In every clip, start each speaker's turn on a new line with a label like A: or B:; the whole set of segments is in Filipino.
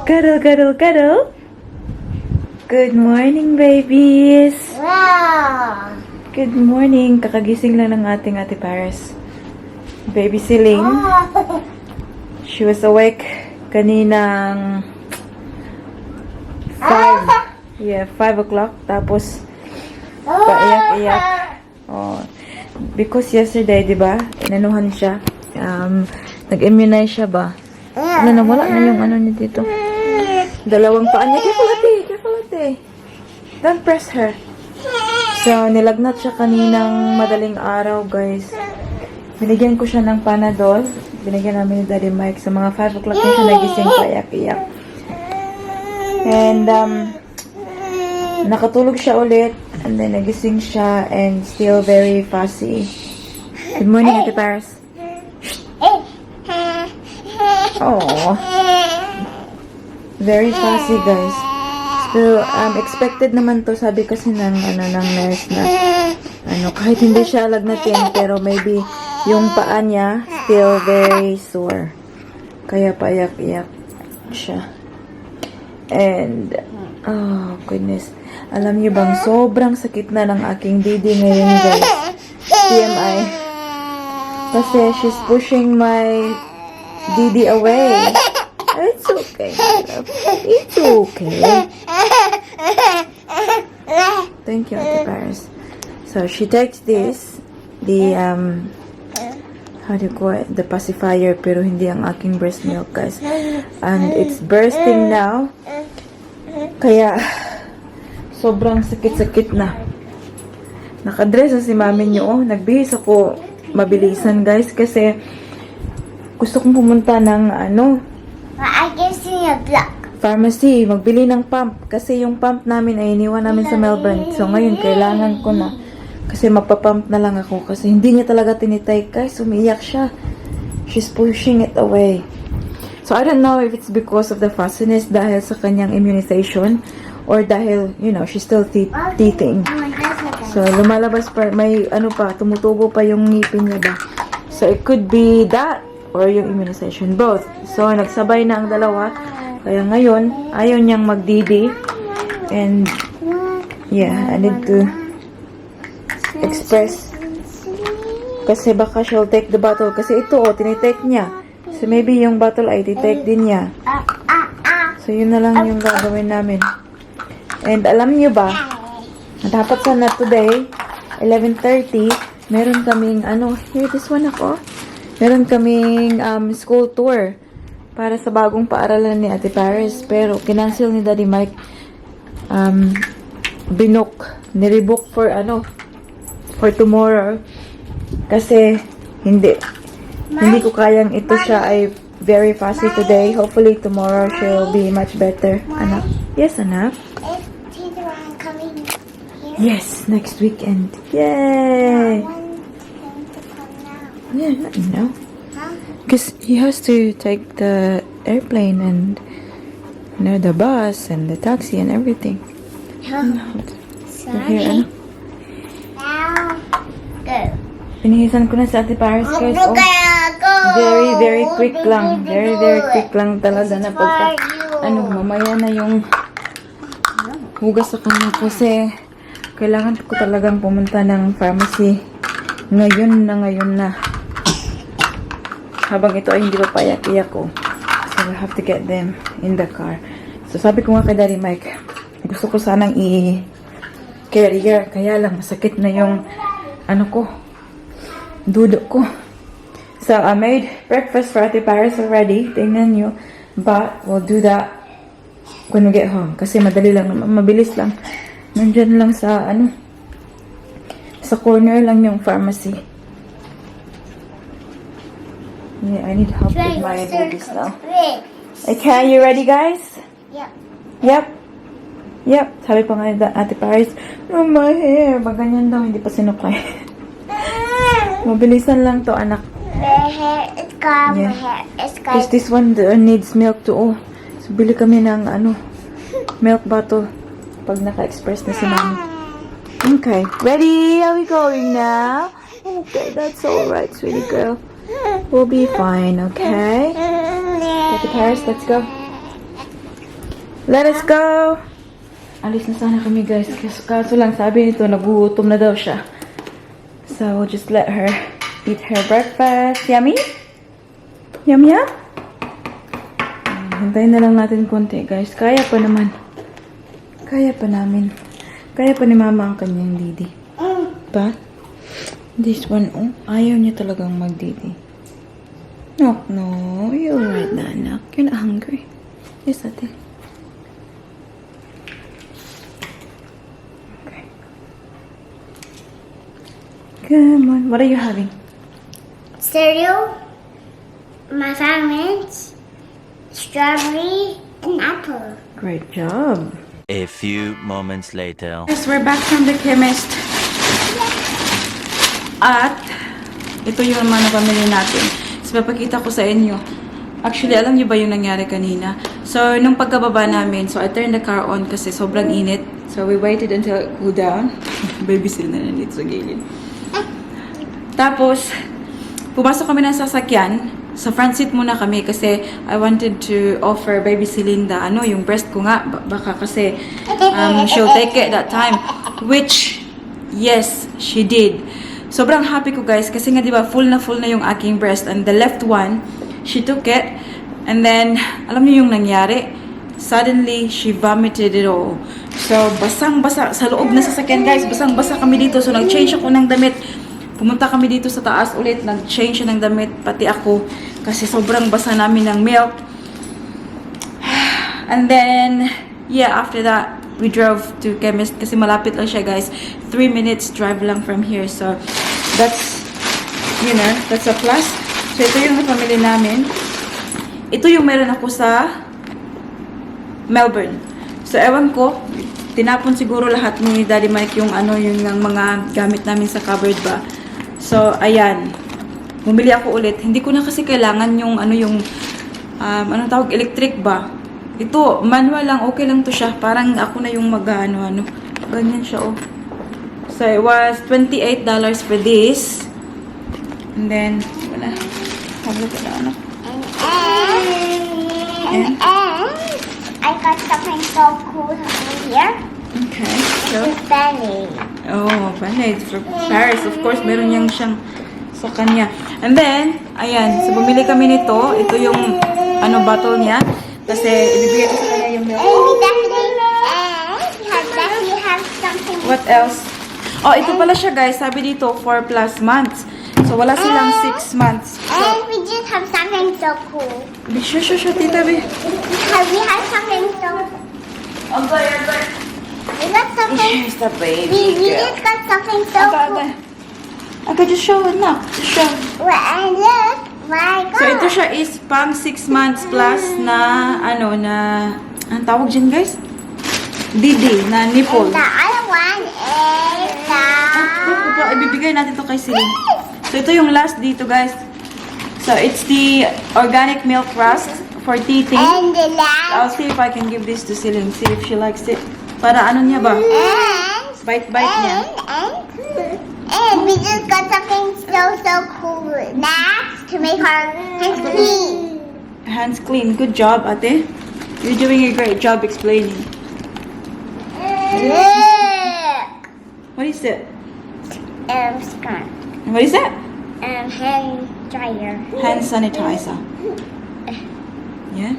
A: Cuddle, cuddle, cuddle. Good morning, babies.
B: Wow!
A: Good morning. Kakagising lang ng ating Ate Paris. Baby Celine. She was awake kaninang 5. Yeah, 5 o'clock. Tapos, paiyak-iyak. Oh, because yesterday, di ba, inanuhan siya. Nag-immunize siya ba? Ano na, wala na yung ano niya dito. Dalawang paa niya. Careful, ate. Careful, ate. Don't press her. So, nilagnat siya kaninang madaling araw, guys. Binigyan ko siya ng Panadol. Binigyan namin ni Daddy Mike. Sa mga 5 o'clock na siya nagising, paiyak-iyak. And, nakatulog siya ulit. And then, nagising siya and still very fussy. Good morning, Ate Paris. Oh, very fussy, guys. So, expected naman to, sabi kasi ng nurse na, kahit hindi siya lagnatin, pero maybe yung paa niya still very sore. Kaya paiyak-iyak siya. And, oh, goodness. Alam niyo bang, sobrang sakit na ng aking didi ngayon, guys. TMI. Kasi she's pushing my didi away. It's okay. It's okay. Thank you, Ate Paris. So, she takes this, the, how do you call it? The pacifier, pero hindi ang aking breast milk, guys. And it's bursting now. Kaya, sobrang sakit-sakit na. Nakadress na si mami niyo. Oh, nagbihis ako mabilisan, guys, kasi gusto kong pumunta ng
B: I can see a block.
A: pharmacy, magbili ng pump. Kasi yung pump namin ay iniwan namin sa Melbourne. So, ngayon, kailangan ko na. Kasi magpa-pump na lang ako. Kasi hindi niya talaga tinitake. Guys, umiiyak siya. She's pushing it away. So, I don't know if it's because of the fussiness dahil sa kanyang immunization or dahil, she's still teething. So, lumalabas pa, may tumutubo pa yung ngipin niya ba. So, it could be that or yung immunization. Both. So, nagsabay na ang dalawa. Kaya ngayon, ayaw niyang magdidi. And, yeah, I need to express. Kasi baka she'll take the bottle. Kasi ito, tinitake niya. So, maybe yung bottle ay titake din niya. So, yun na lang yung gagawin namin. And, alam niyo ba, dapat sana today, 11:30, meron kaming, here, this one ako. Meron kaming school tour para sa bagong paaralan ni Ate Paris. Pero, kinancel ni Daddy Mike. Nirebook for tomorrow. Kasi, hindi ko kayang ito siya ay very fussy today. Hopefully, tomorrow she'll be much better. Anak? Yes, anak?
B: Is Peter coming here?
A: Yes, next weekend. Yay! Yeah, not now. Because he has to take the airplane and the bus and the taxi and everything. So here,
B: Now, go.
A: Pinihisan ko na sa Ate Paris, guys. Oh, very, very quick lang. Very, very quick lang talaga na pagka, mamaya na yung hugas sa kanya kasi kailangan ko talagang pumunta ng pharmacy ngayon na. Habang ito ay hindi pa payak-iyak ko. So, I have to get them in the car. So, sabi ko nga kay Daddy Mike, gusto ko sanang i-carrier. Kaya lang, masakit na yung, dudo ko. So, I made breakfast for Ate Paris already. Tingnan nyo. But, we'll do that when we get home. Kasi madali lang, mabilis lang. Nandyan lang sa, sa corner lang yung pharmacy. Yeah, I need help with my babies now. Okay, you ready, guys?
B: Yep.
A: Yep. Sabi pa nga ni Ate Paris, my hair. Baganyan daw, hindi pa sinuklay. Mabilisan lang to, anak.
B: My hair is gone.
A: Yeah.
B: My hair is gone.
A: Because this one needs milk too. So, bili kami ng, milk bottle. Pag naka-express na si Mami. Okay. Ready? Are we going now? Okay, that's alright, sweetie girl. We'll be fine, okay? Ate Paris, let's go. Let us go! Alis na sana kami guys. Kaso lang sabi nito, nagugutom na daw siya. So, we'll just let her eat her breakfast. Yummy? Yum yum? Hintayin na lang natin konti guys. Kaya pa naman. Kaya pa namin. Kaya pa ni mama ang kanyang didi. But, this one, oh, ayaw niya talagang magdidi. No, you're right na anak. You're not hungry. Yes, ate. Okay. Come on. What are you having?
B: Cereal, my vitamins, strawberry, and apple.
A: Great job.
C: A few moments later.
A: Yes, we're back from the chemist. At, ito yung mga napamili natin. So, papakita ko sa inyo. Actually, alam niyo ba yung nangyari kanina? So, nung pagkababa namin, so I turned the car on kasi sobrang init. So, we waited until it cooled down. Baby sila na nandito sa gilid. Tapos, pumasok kami ng sasakyan. Sa front seat muna kami kasi I wanted to offer baby Celinda, yung breast ko nga. Baka kasi she'll take it that time. Which, yes, she did. Sobrang happy ko guys kasi nga diba full na yung aking breast. And the left one, she took it. And then, alam niyo yung nangyari? Suddenly, she vomited it all. So, basang-basa. Sa loob na sasakyan guys, basang-basa kami dito. So, nag-change ako ng damit. Pumunta kami dito sa taas ulit, nag-change ng damit, pati ako, kasi sobrang basa namin ng milk. And then, yeah, after that, we drove to chemist, kasi malapit lang siya, guys. 3 minutes drive lang from here, so, that's, that's a plus. So, ito yung napamili namin. Ito yung meron ako sa Melbourne. So, ewan ko, tinapon siguro lahat ni Daddy Mike yung yung mga gamit namin sa cupboard ba. So, ayan. Bumili ako ulit. Hindi ko na kasi kailangan yung anong tawag, electric ba. Ito, manual lang. Okay lang to siya. Parang ako na yung ganyan siya, oh. So, it was $28 for this. And then, wala. Hablo ka na, anak.
B: And I got something so cool here.
A: Okay. So,
B: It's Benny.
A: oh, Band-Aids for Paris. Of course, meron niyang siyang sa kanya. And then, ayan. So, bumili kami nito. Ito yung, bottle niya. Kasi, ibibigay ko sa kanya yung milk.
B: And we have something.
A: What else? Oh, ito pala siya, guys. Sabi dito, 4+ months. So, wala silang 6 months. So,
B: And we just have something so cool.
A: sure, tita, be.
B: Because we have something so
A: Agay.
B: We got something.
A: Here's the baby
B: We
A: girl.
B: just got something so cool.
A: Okay, just show it na. Just show.
B: Well, and look, my God.
A: So, ito siya is pang 6 months plus na, ang tawag dyan, guys? Didi, na nipple.
B: And the other one is the...
A: Ibibigay natin to kay Celine. So, ito yung last dito, guys. So, it's the organic milk rust for teething.
B: And the last.
A: I'll see if I can give this to Celine. See if she likes it. Para niya ba?
B: And...
A: Bite niya.
B: And we just got something so cool. Next, to make our hands clean.
A: Hands clean. Good job, ate. You're doing a great job explaining.
B: Look.
A: What is it?
B: Scone.
A: What is that?
B: Hand dryer.
A: Hand sanitizer. Yeah.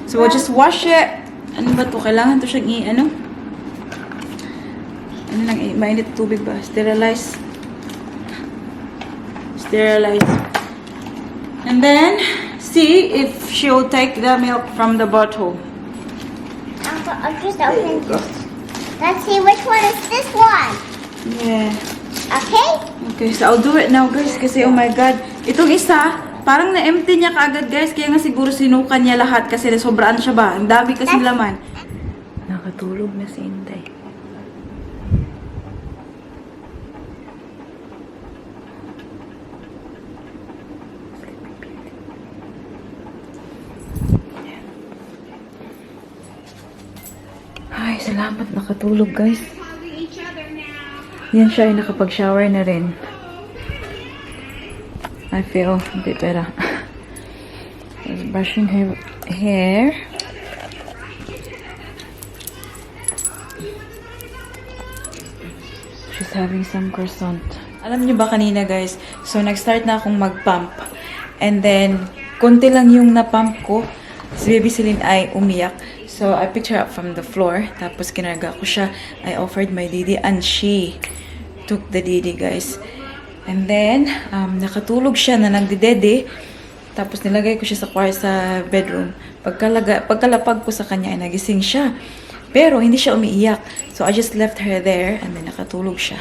A: So, we'll just wash it. Ano ba to? Kailangan to siyang mainit tubig ba? Sterilize. And then, see if she'll take the milk from the bottle.
B: I'll just open this. Let's see which one is this one.
A: Yeah.
B: Okay?
A: Okay, so I'll do it now, guys. Kasi, oh my God. Itong isa, parang na-empty niya kaagad, guys. Kaya nga siguro sinukan niya lahat kasi sobraan siya ba? Ang dami kasi laman. Nakatulog na si Inday. Ay, salamat. Nakatulog, guys. Yan siya ay nakapag-shower na rin. I feel a bit better. Just brushing her hair. She's having some croissant. Alam niyo ba kanina guys, so nag-start na akong mag-pump. And then, konti lang yung na-pump ko. Si Baby Celine ay umiyak. So, I picked her up from the floor. Tapos, kinarga ko siya. I offered my didi and she took the didi guys. And then, nakatulog siya na nagdidede. Tapos, nilagay ko siya sa bedroom. Pagkalapag ko sa kanya, ay nagising siya. Pero, hindi siya umiiyak. So, I just left her there and then nakatulog siya.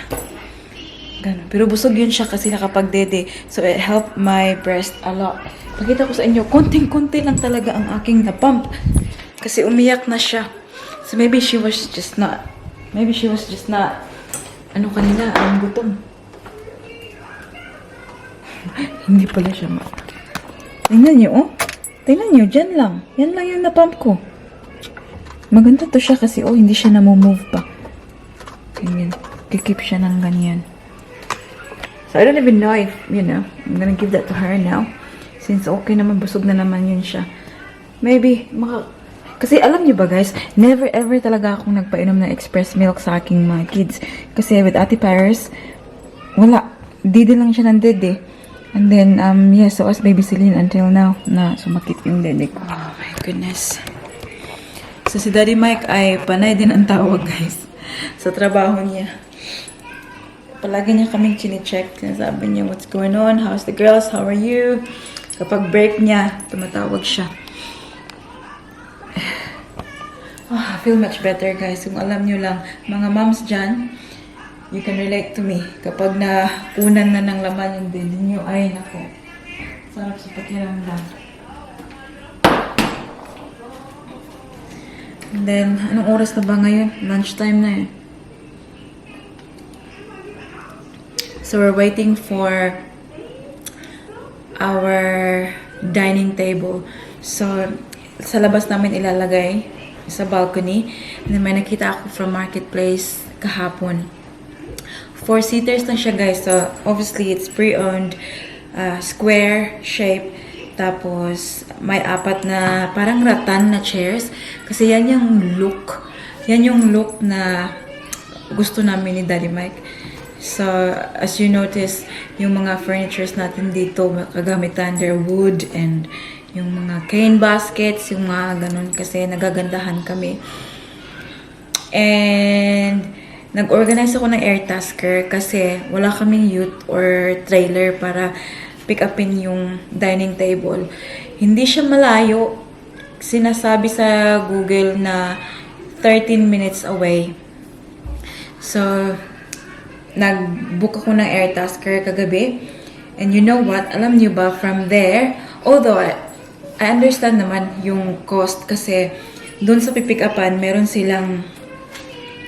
A: Ganun. Pero busog yun siya kasi nakapagdede. So, it helped my breast a lot. Pakita ko sa inyo, konting-konti lang talaga ang aking na-pump. Kasi umiyak na siya. So, maybe she was just not, ano kanina, ang gutom. Hindi pala siya Tingnan niyo, oh. Tingnan niyo, dyan lang. Yan lang yung na-pump ko. Maganda to siya kasi, oh, hindi siya na-move pa. Ganyan. Kikip siya ng ganyan. So, I don't even know if, you know, I'm gonna give that to her now. Since okay naman, busog na naman yun siya. Maybe, kasi alam niyo ba guys, never ever talaga akong nagpainom ng express milk sa aking mga kids. Kasi with Ate Paris, wala. Didi lang siya ng dede. And then, yeah, so as Baby Celine until now, na sumakit yung dede ko. Oh my goodness. So, si Daddy Mike ay panay din ang tawag guys. Sa trabaho niya. Palagi niya kaming chine-check. Sabi niya, what's going on? How's the girls? How are you? Kapag break niya, tumatawag siya. Oh, I feel much better, guys. Kung alam niyo lang, mga moms dyan, you can relate to me. Kapag napunan na ng laman yung din niyo, ay, nako. Sarap sa pakiramdam. And then, anong oras na ba ngayon? Lunchtime na eh. So, we're waiting for our dining table. So, sa labas namin ilalagay sa balcony. And then, may nakita ako from Marketplace kahapon. 4-seaters lang siya, guys. So, obviously, it's pre-owned, square shape. Tapos, may 4 na parang rattan na chairs. Kasi yan yung look. Yan yung look na gusto namin ni Daddy Mike. So, as you notice, yung mga furnitures natin dito, kagamitan, they're wood and yung mga cane baskets, yung mga ganun, kasi nagagandahan kami. And, nag-organize ako ng air tasker kasi wala kaming ute or trailer para pick upin yung dining table. Hindi siya malayo. Sinasabi sa Google na 13 minutes away. So, nag-book ako ng air tasker kagabi. And you know what? Alam niyo ba, from there, although I understand naman yung cost kasi doon sa pipick-upan, meron silang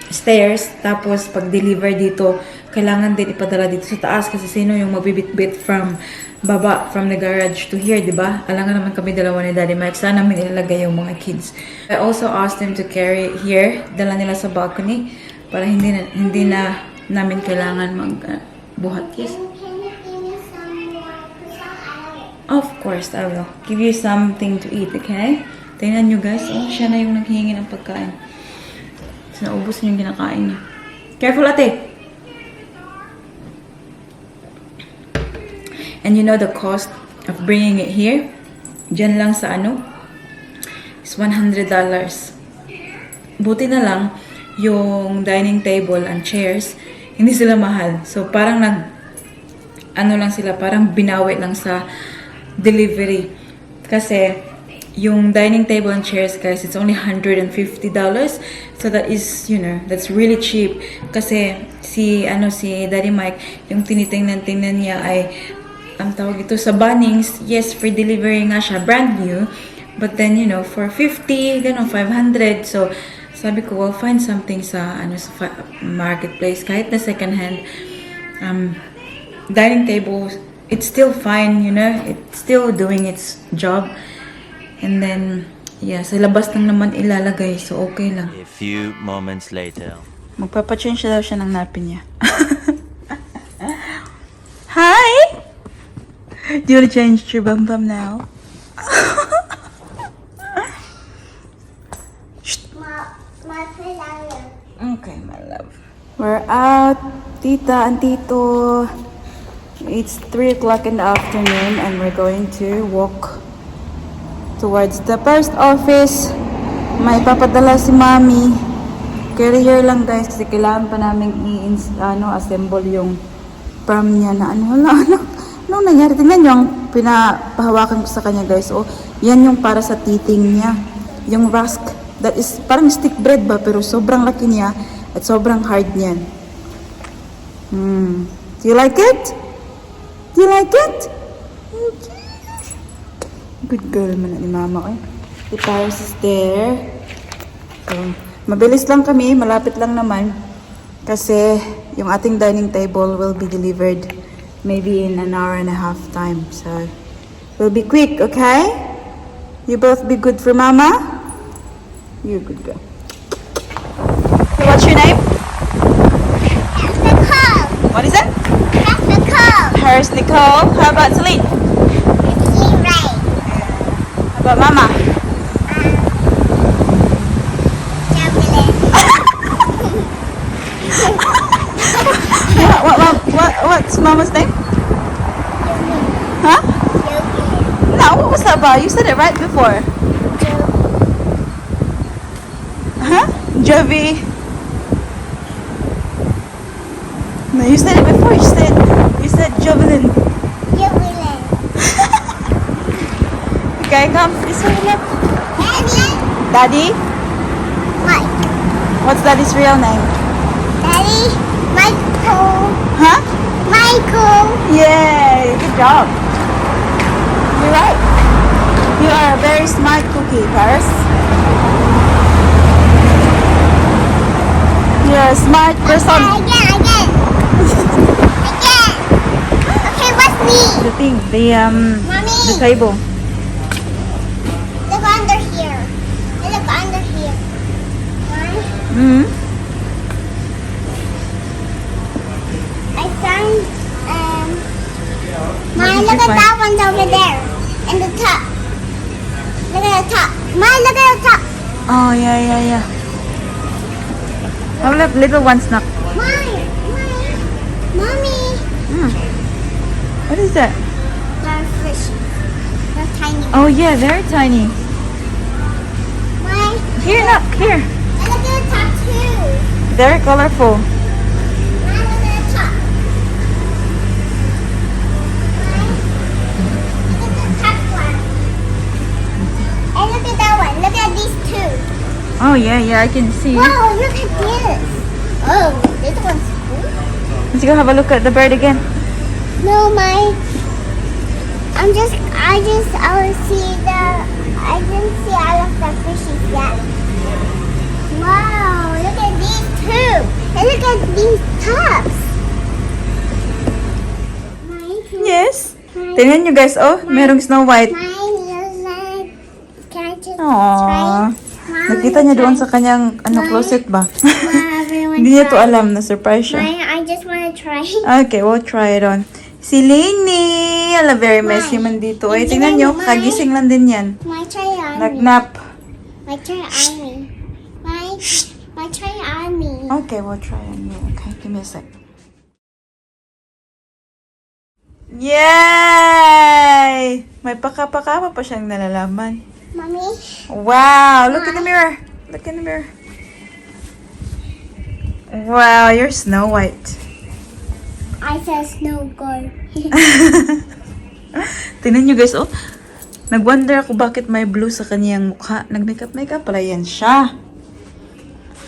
A: stairs. Tapos, pag-deliver dito, kailangan din ipadala dito sa taas kasi sino yung mabibit-bit from baba, from the garage to here, di ba? Alangan naman kami dalawa ni Daddy Mike. Sana may nilalagay yung mga kids. I also asked them to carry here. Dala nila sa balcony para hindi na namin kailangan magbuhat. Yes.
B: Can you give me some more croissant?
A: Of course, I will. Give you something to eat, okay? Tingnan nyo guys. Oh, siya na yung naghihingi ng pagkain. So, naubos niya yung kinakain niya. Careful, ate! And you know the cost of bringing it here? Diyan lang sa is $100. Buti na lang, yung dining table and chairs, hindi sila mahal. So, parang lang sila, parang binawi lang sa delivery. Kasi, yung dining table and chairs, guys, it's only $150. So, that is, you know, that's really cheap. Kasi, si Daddy Mike, yung tinitingnan niya ay, ang tawag ito sa Bunnings, yes, free delivery nga siya, brand new. But then, you know, for 50, ganun, 500. So, sabi ko, well, find something sa marketplace, kahit na second hand. Dining table, it's still fine, you know, it's still doing its job. And then, yeah, sa labas lang naman ilalagay, so okay lang.
C: A few moments later.
A: Magpapachange daw siya ng napin niya. Hi! Do you want to change your bum now?
B: My player.
A: Okay, my love. We're out. Tita and Tito. It's 3 o'clock in the afternoon and we're going to walk towards the post office. May papadala si Mami. Carrier lang guys kasi kailangan pa namin assemble yung pram niya na ano nangyari. Tingnan nyo ang pinapahawakan ko sa kanya guys. Oh, yan yung para sa titing niya. Yung rusk. That is parang stick bread ba pero sobrang laki niya at sobrang hard niyan. Do you like it? Do you like it? Good girl man ni Mama. The Paris is there. So, mabilis lang kami. Malapit lang naman. Kasi yung ating dining table will be delivered maybe in an hour and a half time. So, we'll be quick, okay? You both be good for Mama? You're good girl. So, what's your name?
B: Nicole.
A: What is it?
B: That's Nicole.
A: Harris Nicole. How about Celine?
B: It's Ray.
A: How about Mama? What's Mama's name? Huh? No, what was that about? You said it right before. Huh? Jovi. No, you said it before. You said Jovelyn.
B: Jovelyn.
A: Okay, come. This way, look. Daddy?
B: Mike.
A: What's Daddy's real name?
B: Daddy? Michael.
A: Huh?
B: Michael.
A: Yay! Good job. You're right. You are a very smart cookie, Paris. You're a smart person.
B: Again. Okay, what's me?
A: The thing,
B: Mommy.
A: the table.
B: Look under here. Look under here.
A: Hmm.
B: I found,
A: What did
B: look
A: you
B: at
A: find?
B: that one's over there. In the top. Look at the top. Look at the top.
A: Oh, yeah. How about little ones now?
B: Mommy.
A: What is that?
B: They're fish. They're tiny.
A: Oh, yeah, very tiny.
B: Mine.
A: Here, look, here.
B: And look at the top too.
A: Very colorful.
B: Mine, look at the top. Mine. Look at the top one. And look at that one. Look at these two.
A: Oh, yeah, I can see.
B: Wow, look at this. Oh, this one's cool.
A: Let's go have a look at the bird again.
B: No, I didn't see all of the fishes yet. Wow, look at these two. And look at these tops.
A: Yes. Tingnan nyo guys, oh, merong Snow White.
B: Mine looks like, can I just
A: Aww.
B: try? Mom,
A: Nakita niya doon sa kanyang, closet ba?
B: everyone
A: Hindi niya to
B: try.
A: alam, na surprise siya.
B: Mine, I just want to try.
A: Okay, we'll try it on. Si Lainey! Ala, very messy man dito. Ay, tingnan nyo, kagising lang din yan.
B: My try on me.
A: Nagnap.
B: My try on me. My try on me.
A: Okay, we'll try on you. Okay, give me a sec. Yay! May paka-paka pa siyang nalalaman.
B: Mommy.
A: Wow! Look in the mirror. Look in the mirror. Wow, you're Snow White.
B: I said snow girl.
A: Tingnan nyo guys, oh. Nag-wonder ako bakit may blue sa kanyang mukha. Nag-makeup pala yan siya.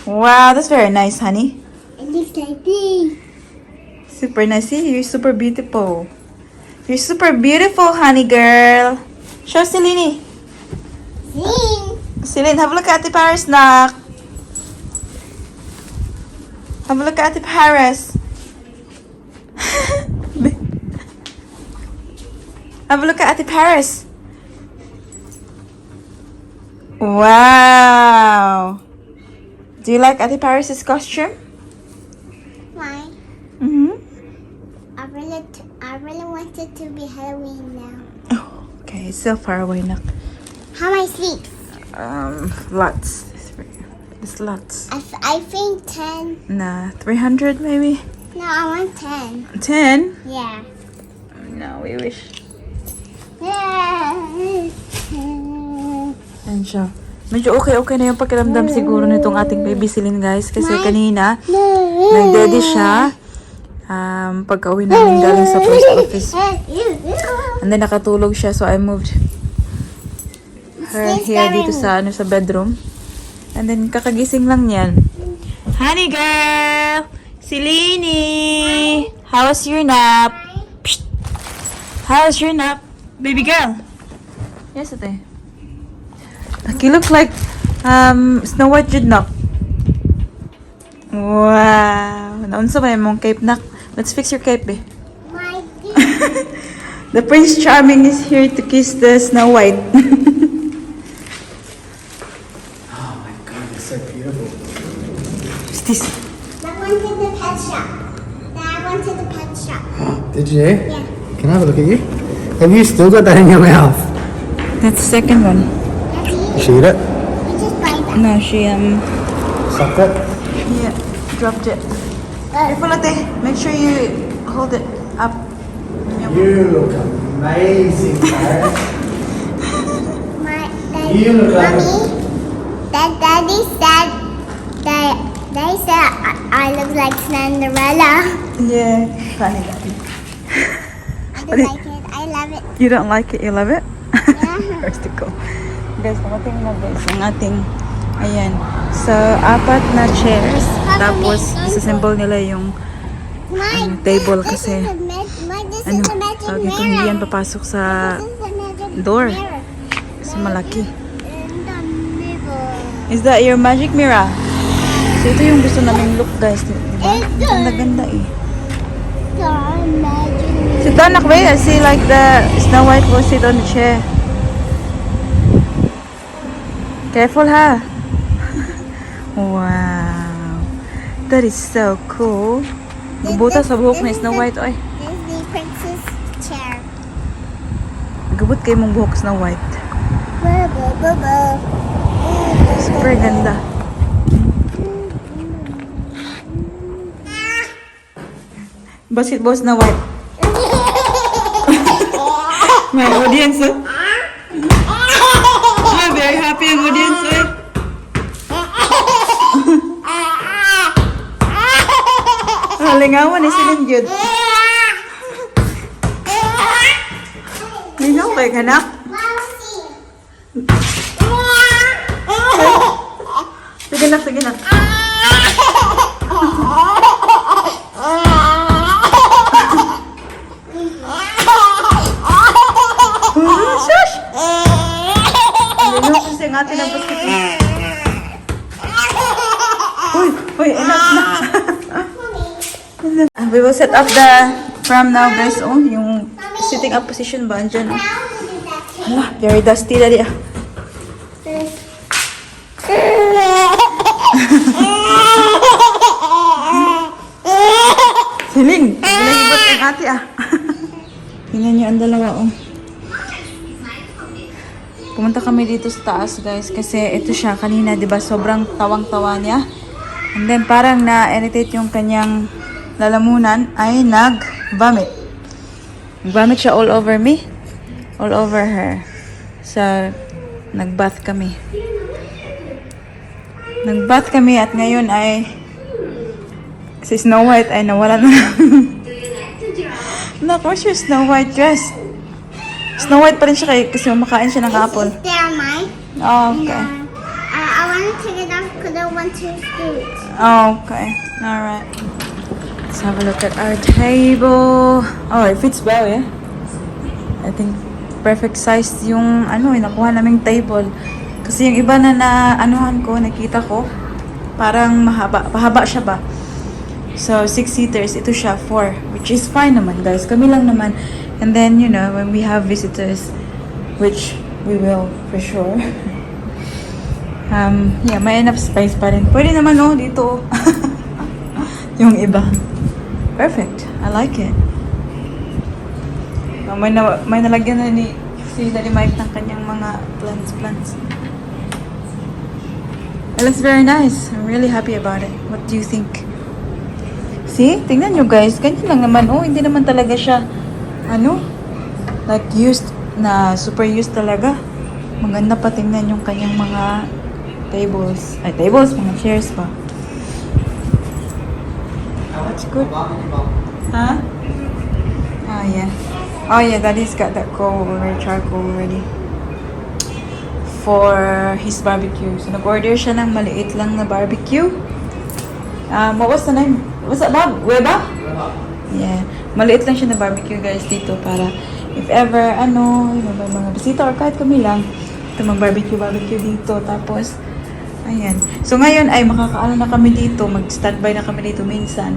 A: Wow, that's very nice, honey.
B: It looks like this.
A: Super nice. See, you're super beautiful. You're super beautiful, honey girl. Show Celine.
B: Zing.
A: Celine, have a look at Ate Paris, nak. Have a look at Ate Paris. Have a look at Ate Paris. Wow. Do you like Ate Paris's costume?
B: Why?
A: Mm-hmm.
B: I really want it to be Halloween now.
A: Oh, okay. It's still far away, nak.
B: How many sleeps?
A: Lots. It's lots.
B: I think 10.
A: Nah, 300 maybe?
B: No, I want 10.
A: 10?
B: Yeah.
A: No, we wish.
B: Yeah.
A: Ayan siya. Medyo okay na yung pakiramdam siguro nitong ating baby Celine, guys. Kasi kanina, nag-daddy siya. Pagka-uwi namin galing sa post office. And then nakatulog siya, so I moved her here dito sa bedroom. And then kakagising lang yan. Honey girl! Celine! How was your nap? Psst. How was your nap? Baby girl! Yes, ate. He looks like Snow White jud nak. Wow! Naunsa ba yung mong cape nak? Let's fix your cape, eh.
B: My
A: The Prince Charming is here to kiss the Snow White.
D: Oh my god, it's so beautiful.
A: What's this?
B: I went to the pet shop. I went to the pet shop.
D: Did you?
B: Yeah.
D: Can I have a look at you? Have you still got that in your mouth?
A: That's the second one.
D: You should eat it?
B: You just buy that.
A: No, she
D: Suck it?
A: yeah, dropped it. Careful, ate. Make sure you hold it up.
D: You look amazing, Paris.
B: My
D: You look like
B: Mommy, Daddy said that they said I look like Cinderella.
A: Yeah, funny daddy.
B: I don't like it. I love it.
A: You don't like it? You love it?
B: Yeah.
A: First to go. Guys, dumating na guys ang ating, ayan. So, 4 na chairs. Tapos, isassemble nila yung table kasi,
B: This
A: ano,
B: is the magic
A: tawag ito,
B: mirror.
A: hindi yan papasok sa
B: This is the magic
A: door.
B: mirror.
A: Kasi malaki.
B: In the middle.
A: Is that your magic mirror? So, ito yung gusto namin look, guys. Diba?
B: It's
A: Ganda-ganda eh.
B: the magic mirror.
A: Sit down, Nakwe. I see like the Snow White will sit on the chair. Careful, ha? Wow. That is so cool. Gubuta sa buhok ni Snow White, oy.
B: This is the princess chair.
A: Gubot kay mong buhok, Snow White.
B: Blah, blah, blah, blah.
A: Super ganda. Basketball Snow White. My audience, oh. I'm very happy ang audience, eh. Lingawan ni Celine Jude. Lingaw kay kanak. Sige na, sige na. Shush! Lingaw kasi ang atin ang basketball. Uy, enough na. We will set up the pram now, guys. Oh, yung sitting up position ba? Andyan, oh. Hala, very dusty, daddy, ah. Siling! Naglalibot ang ate, ah. Tingnan niyo ang dalawa, oh. Pumunta kami dito sa taas, guys, kasi ito siya kanina, 'di ba? Sobrang tawang-tawa niya. And then parang na-irritate yung kanyang lalamunan ay nag-vomit. Nag-vomit siya all over me, all over her. So, nag-bath kami. Nag-bath kami at ngayon ay si Snow White ay nawala na. Look, where's your Snow White dress? Snow White pa rin siya kasi kumakain siya ng apple.
B: They're mine.
A: Oh, okay.
B: I want to take it off because I want to scoot.
A: Oh, okay. Alright. Let's have a look at our table. Oh, it fits well, yeah? I think perfect size yung nakuha naming table. Kasi yung iba na nakita ko, parang pahaba siya ba? So, 6 seaters. Ito siya, 4. Which is fine naman, guys. Kami lang naman. And then, when we have visitors, which we will for sure. Yeah, may enough space pa rin. Pwede naman, dito. Yung iba. Perfect. I like it. May nalagyan na si Daddy Mike ng kanyang mga plants. It looks very nice. I'm really happy about it. What do you think? See? Tingnan nyo guys. Ganyan lang naman. Oh, hindi naman talaga siya, ano, like used na super used talaga. Maganda pa tingnan yung kanyang mga tables. Ay, tables, mga chairs pa. That's good. Huh? Oh, yeah. Oh, yeah, Daddy's got that coal already, charcoal already. For his barbecue. So, nag-order siya ng maliit lang na barbecue. What was the name? What's that, Bob? Weba? Yeah. Maliit lang siya na barbecue, guys, dito para if ever, ano, may mga bisita or kahit kami lang, ito mag-barbecue dito. Tapos, ayan. So, ngayon ay makakaano na kami dito. Mag-standby na kami dito minsan.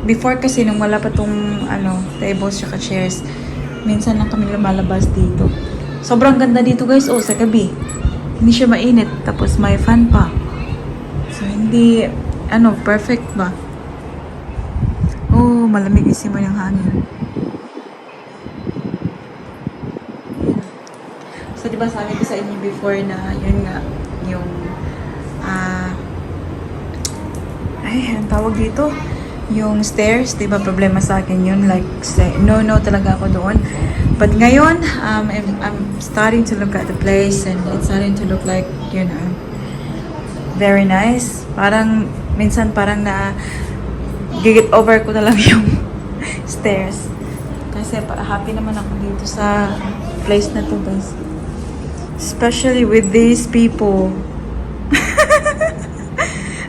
A: Before kasi, nung wala pa tong, ano, tables tsaka chairs, minsan lang kami lumalabas dito. Sobrang ganda dito, guys. Oh, sa gabi. Hindi siya mainit. Tapos, may fan pa. So, hindi, ano, perfect ba? Oh, malamig isip mo yung hangin. So, diba sabi ko sa inyo before na, yun nga, yung, ang tawag dito, yung stairs, diba problema sa akin yun, like, no talaga ako doon. But ngayon, I'm starting to look at the place and it's starting to look like, you know, very nice. Parang, minsan parang gigit over ko na lang yung stairs. Kasi happy naman ako dito sa place na to, guys. Especially with these people.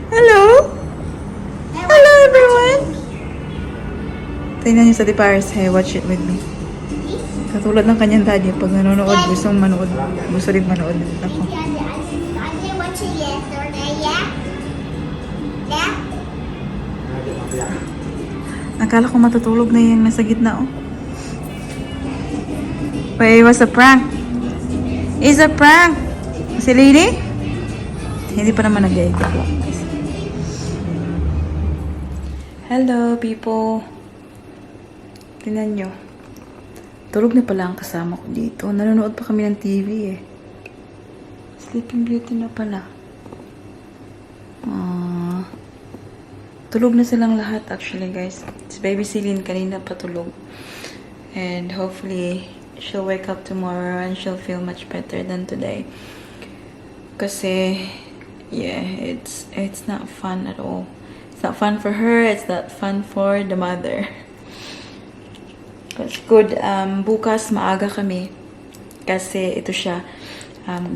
A: Hello? Hello, everyone! Tingnan niyo sa Paris. Hey, watch it with me. Katulad ng kanyang daddy, pag nanonood, gusto rin manood ako. Akala ko matutulog na yung nasa gitna, oh. Wait, it was a prank. It's a prank! Si Lady? Hindi pa naman nag-iikot lang. Hello, people. Tingnan nyo. Tulog na pala ang kasama ko dito. Nanonood pa kami ng TV eh. Sleeping Beauty na pala. Tulog na silang lahat actually, guys. Si Baby Celine kanina patulog. And hopefully, she'll wake up tomorrow and she'll feel much better than today. Kasi, yeah, it's not fun at all. It's not fun for her. It's not fun for the mother. But good. Bukas maaga kami. Kasi ito siya.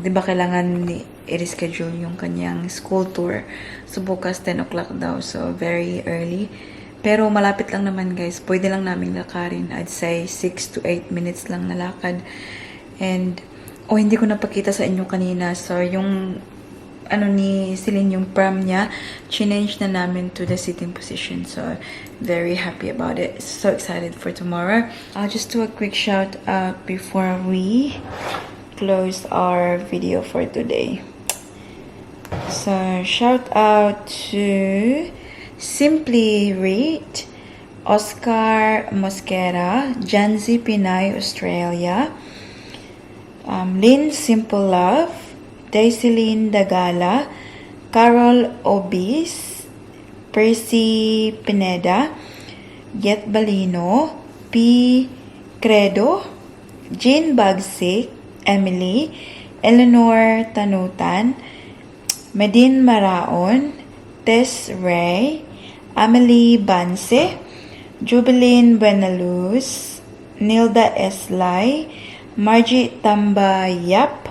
A: Di ba kailangan i-reschedule yung kanyang school tour. So bukas 10 o'clock daw. So very early. Pero malapit lang naman, guys. Pwede lang namin lakarin. I'd say 6 to 8 minutes lang na lakad. And, hindi ko napakita sa inyo kanina. So, yung, ni Celine, yung pram niya, change na namin to the sitting position. So, very happy about it. So excited for tomorrow. I'll just do a quick shout out before we close our video for today. So, shout out to Simply Read, Oscar Mosquera, Janzi Pinay, Australia, Lynn Simple Love, Daiseline Dagala, Carol Obis, Percy Pineda, Get Balino, P. Credo, Jean Bagsik, Emily, Eleanor Tanutan, Medine Maraon, Tess Ray, Amelie Banse, Jubilin Buenaluz, Nilda Eslay, Margie Tambayap,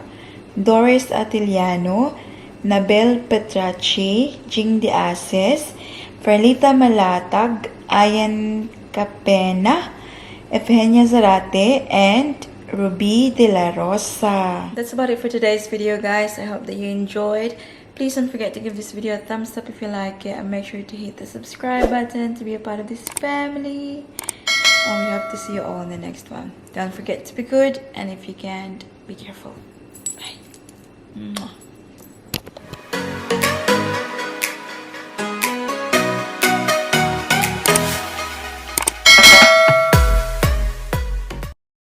A: Doris Atiliano, Nabel Petrachi, Jing De Ases, Ferlita Malatag, Ayan Capena, Efenia Zarate, and Ruby De La Rosa. That's about it for today's video, guys. I hope that you enjoyed. Please don't forget to give this video a thumbs up if you like it, and make sure to hit the subscribe button to be a part of this family. And we hope to see you all in the next one. Don't forget to be good, and if you can't, be careful. Bye. Mwah.